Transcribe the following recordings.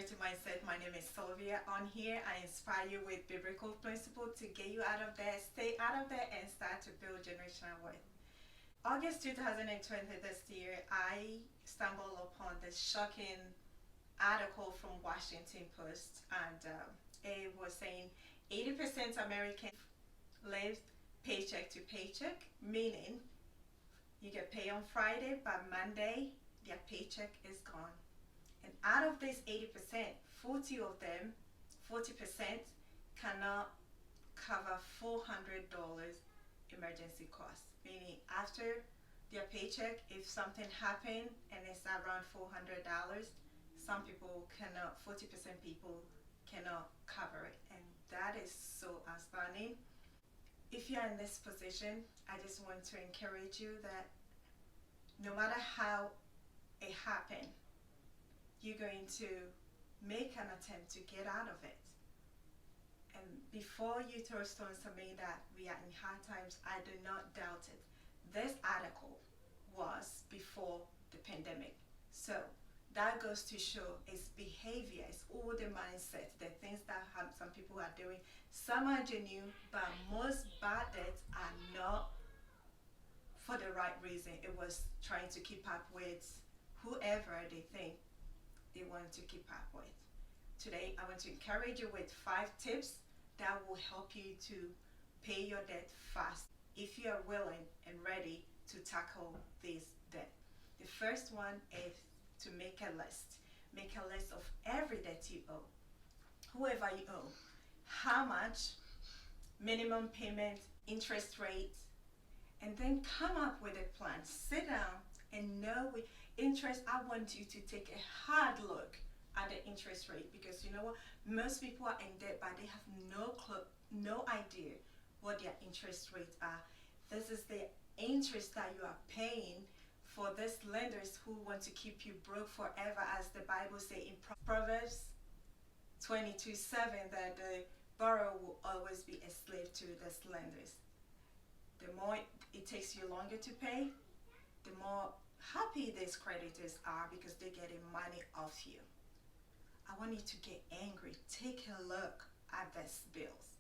Prosperity Mindset. My name is Sylvia. On here, I inspire you with biblical principles to get you out of there, stay out of there, and start to build generational wealth. August 2020, this year, I stumbled upon this shocking article from Washington Post, and it was saying 80% Americans live paycheck to paycheck, meaning you get paid on Friday, by Monday, their paycheck is gone. And out of this 80%, 40 of them, 40% cannot cover $400 emergency costs. Meaning after their paycheck, if something happened and it's around $400, some people cannot, 40% people cannot cover it. And that is so astounding. If you're in this position, I just want to encourage you that no matter how it happened, you're going to make an attempt to get out of it. And before you throw stones at me that we are in hard times, I do not doubt it. This article was before the pandemic. So that goes to show it's behavior, it's all the mindset, the things that some people are doing. Some are genuine, but most bad debts are not for the right reason. It was trying to keep up with whoever they think they want to keep up with. Today, I want to encourage you with 5 tips that will help you to pay your debt fast if you are willing and ready to tackle this debt. The first one is to make a list. Make a list of every debt you owe, whoever you owe, how much, minimum payment, interest rate, and then come up with a plan. Sit down and know with interest. I want you to take a hard look at the interest rate, because you know what, most people are in debt but they have no idea what their interest rates are. This is the interest that you are paying for these lenders who want to keep you broke forever, as the Bible says in Proverbs 22:7, that the borrower will always be a slave to these lenders. The more it takes you longer to pay, the more happy these creditors are because they're getting money off you. I want you to get angry. Take a look at these bills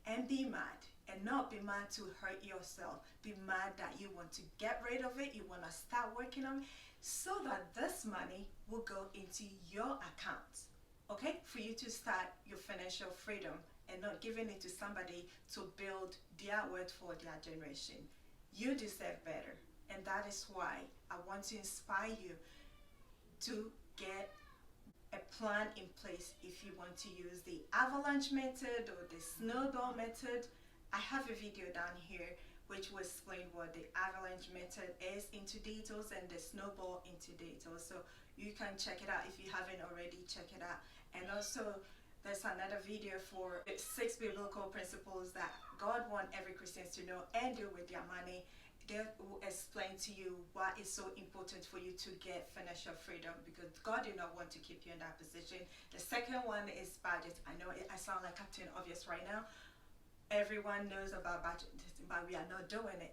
and be mad, and not be mad to hurt yourself. Be mad that you want to get rid of it, you want to start working on it, so that this money will go into your account, okay, for you to start your financial freedom and not giving it to somebody to build their wealth for their generation. You deserve better. And that is why I want to inspire you to get a plan in place if you want to use the avalanche method or the snowball method. I have a video down here which will explain what the avalanche method is into details and the snowball into details. So you can check it out if you haven't already. Check it out. And also there's another video for 6 biblical principles that God wants every Christian to know and do with their money. They will explain to you why it's so important for you to get financial freedom, because God did not want to keep you in that position. The second one is budget. I know I sound like Captain Obvious right now. Everyone knows about budget, but we are not doing it.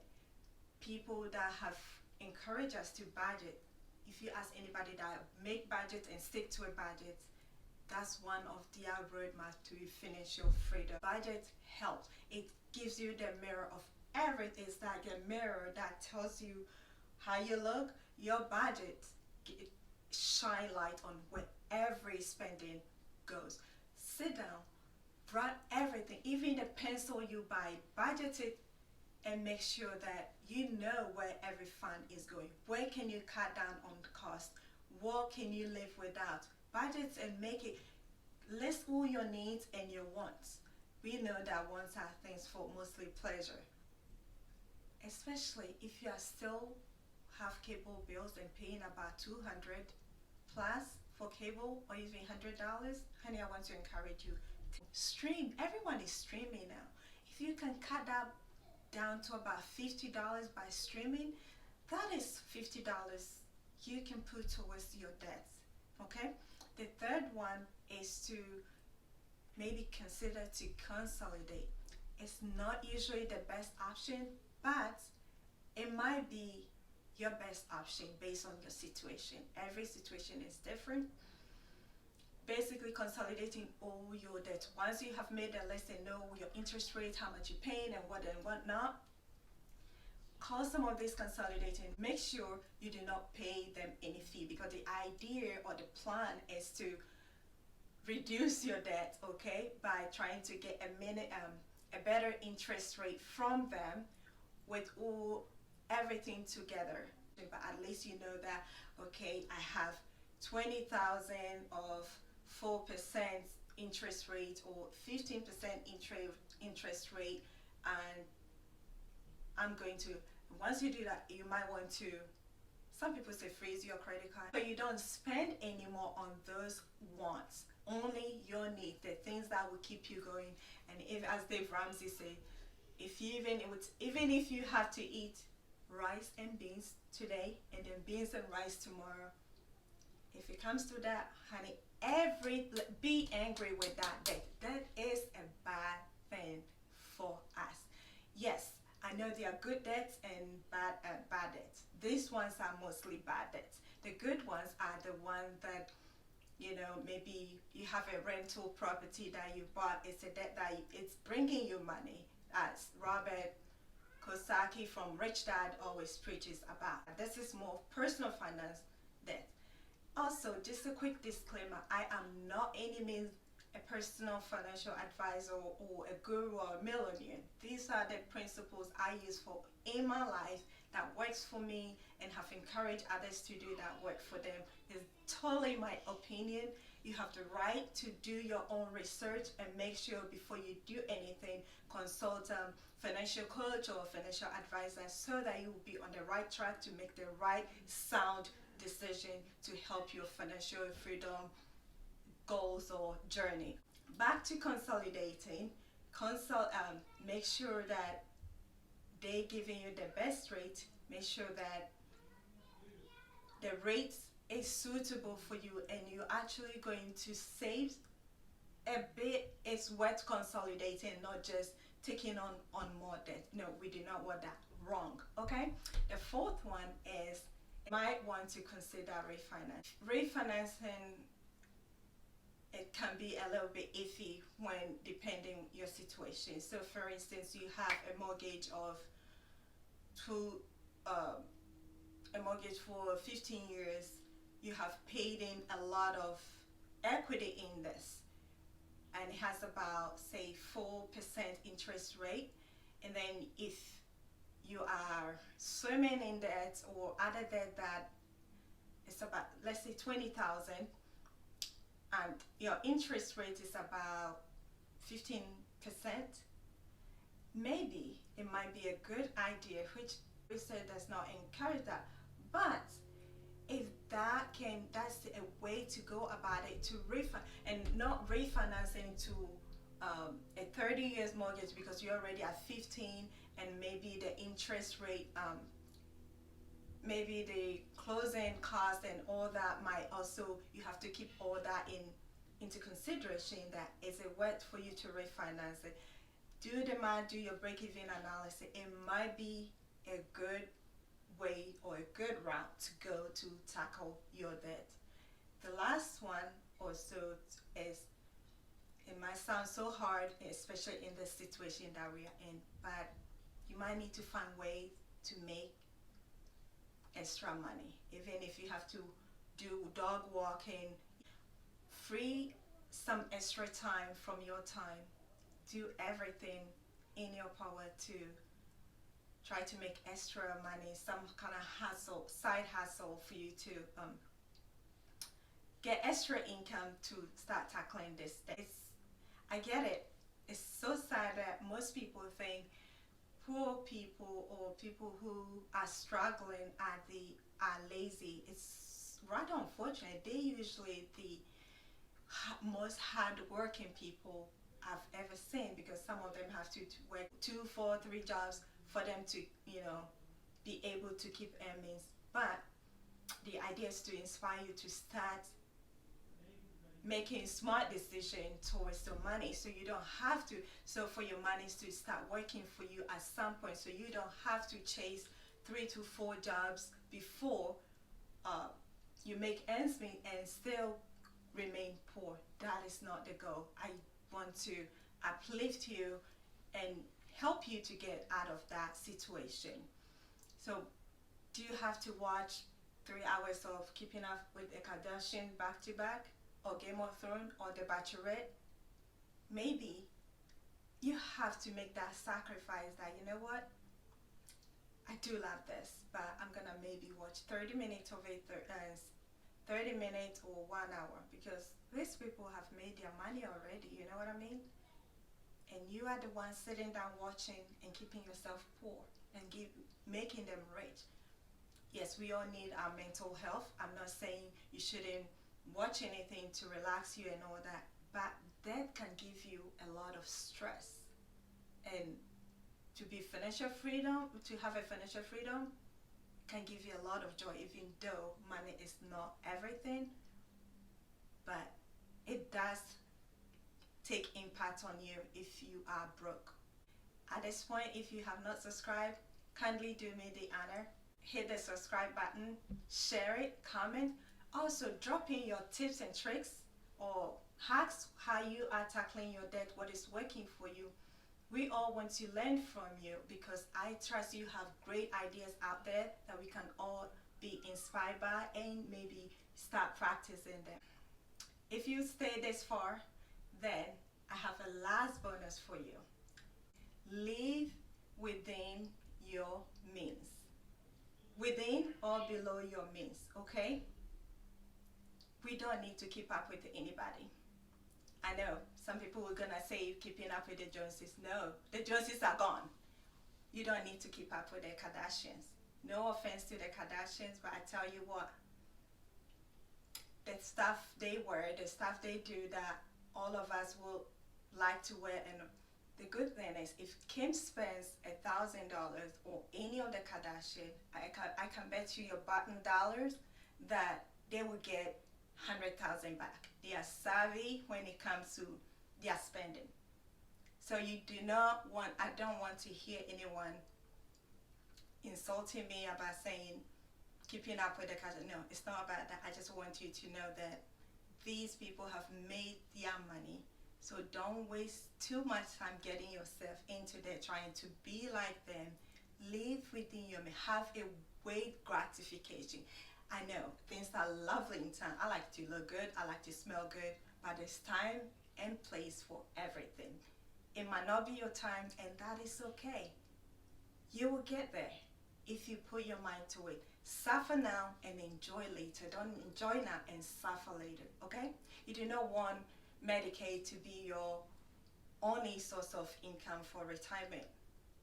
People that have encouraged us to budget, if you ask anybody that make budget and stick to a budget, that's one of their roadmap to financial freedom. Budget helps. It gives you the mirror of everything. Is like a mirror that tells you how you look. Your budget shine light on where every spending goes. Sit down, write everything, even the pencil you buy, budget it, and make sure that you know where every fund is going. Where can you cut down on the cost? What can you live without? Budget and make it, list all your needs and your wants. We know that wants are things for mostly pleasure. Especially if you are still have cable bills and paying about $200 plus for cable, or even $100, honey, I want to encourage you to stream. Everyone is streaming now. If you can cut that down to about $50 by streaming, that is $50 you can put towards your debts, okay? The third one is to maybe consider to consolidate. It's not usually the best option, but it might be your best option based on your situation. Every situation is different. basically consolidating all your debt. Once you have made a list and know your interest rate, how much you're paying and what not, call some of these consolidating. Make sure you do not pay them any fee, because the idea or the plan is to reduce your debt, okay, by trying to get a better interest rate from them with everything together. But at least you know that, okay, I have 20,000 of 4% interest rate or 15% interest rate, and I'm going to, once you do that, you might want to, some people say freeze your credit card, so you don't spend any more on those wants, only your needs, the things that will keep you going. And if, as Dave Ramsey said, even if you have to eat rice and beans today and then beans and rice tomorrow, if it comes to that, honey, be angry with that debt. That is a bad thing for us. Yes, I know there are good debts and bad debts. These ones are mostly bad debts. The good ones are the ones that, you know, maybe you have a rental property that you bought. It's a debt that it's bringing you money, as Robert Kiyosaki from Rich Dad always preaches about. This is more personal finance debt. Also, just a quick disclaimer, I am not any means a personal financial advisor or a guru or a millionaire. These are the principles I use in my life that works for me and have encouraged others to do that work for them. It's totally my opinion. You have the right to do your own research and make sure before you do anything, consult a financial coach or financial advisor so that you will be on the right track to make the right sound decision to help your financial freedom goals or journey. Back to consolidating. Make sure that they're giving you the best rate. Make sure that the rate is suitable for you and you're actually going to save a bit. It's worth consolidating, not just taking on more debt. No, we do not want that. Wrong. Okay. The fourth one is you might want to consider refinance. Refinancing, it can be a little bit iffy when depending your situation. So for instance, you have a mortgage of a mortgage for 15 years. You have paid in a lot of equity in this, and it has about, say, 4% interest rate. And then if you are swimming in debt or other debt that is about, let's say, 20,000, and your interest rate is about 15%, maybe it might be a good idea, which we say does not encourage that, but if that's a way to go about it, to and not refinancing to a 30 years mortgage, because you're already at 15 and maybe the interest rate, maybe the closing cost and all that might also, you have to keep all that into consideration. That is it worth for you to refinance it? Do the math, do your break-even analysis. It might be a good way or a good route to go to tackle your debt. The last one also is, it might sound so hard, especially in the situation that we are in, but you might need to find ways to make extra money. Even if you have to do dog walking, free some extra time from your time. Do everything in your power to try to make extra money, some kind of side hustle for you to get extra income to start tackling this. I get it. It's so sad that most people think poor people or people who are struggling are lazy. It's rather unfortunate. They're usually the most hard-working people I've ever seen, because some of them have to work 2, 4, 3 jobs for them to, be able to keep earnings. But the idea is to inspire you to start making smart decisions towards the money, so you don't have to, so for your money to start working for you at some point, so you don't have to chase 3 to 4 jobs before you make ends meet and still remain poor. That is not the goal. I want to uplift you and help you to get out of that situation. So do you have to watch 3 hours of Keeping Up with the Kardashians back to back, or Game of Thrones, or The Bachelorette? Maybe you have to make that sacrifice that, you know what, I do love this, but I'm gonna maybe watch 30 minutes of it, 30 minutes or 1 hour, because these people have made their money already, you know what I mean? And you are the one sitting down watching and keeping yourself poor and making them rich. Yes, we all need our mental health. I'm not saying you shouldn't watch anything to relax you and all that, but that can give you a lot of stress. And to have a financial freedom can give you a lot of joy, even though money is not everything, but it does take impact on you if you are broke. At this point, if you have not subscribed, kindly do me the honor. Hit the subscribe button, share it, comment. Also, drop in your tips and tricks or hacks, how you are tackling your debt, what is working for you. We all want to learn from you, because I trust you have great ideas out there that we can all be inspired by and maybe start practicing them. If you stay this far, then I have a last bonus for you. Live within your means. Within or below your means, okay? We don't need to keep up with anybody. I know some people are gonna say keeping up with the Joneses. No, the Joneses are gone. You don't need to keep up with the Kardashians. No offense to the Kardashians, but I tell you what, the stuff they wear, the stuff they do that all of us will like to wear. And the good thing is, if Kim spends $1,000 or any of the Kardashian, I can bet you your bottom dollars that they will get 100,000 back. They are savvy when it comes to their spending. So I don't want to hear anyone insulting me about saying keeping up with the Kardashians. No, it's not about that. I just want you to know that these people have made their money. So don't waste too much time getting yourself into there trying to be like them. Live within your means. Have a weight gratification. I know things are lovely in time. I like to look good, I like to smell good, but there's time and place for everything. It might not be your time, and that is okay. You will get there if you put your mind to it. Suffer now and enjoy later. Don't enjoy now and suffer later, okay? You do not want Medicaid to be your only source of income for retirement.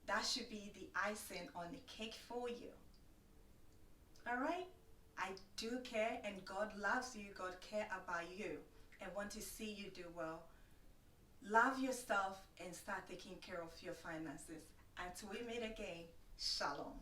That should be the icing on the cake for you. All right? I do care, and God loves you. God cares about you and want to see you do well. Love yourself and start taking care of your finances. Until we meet again, shalom.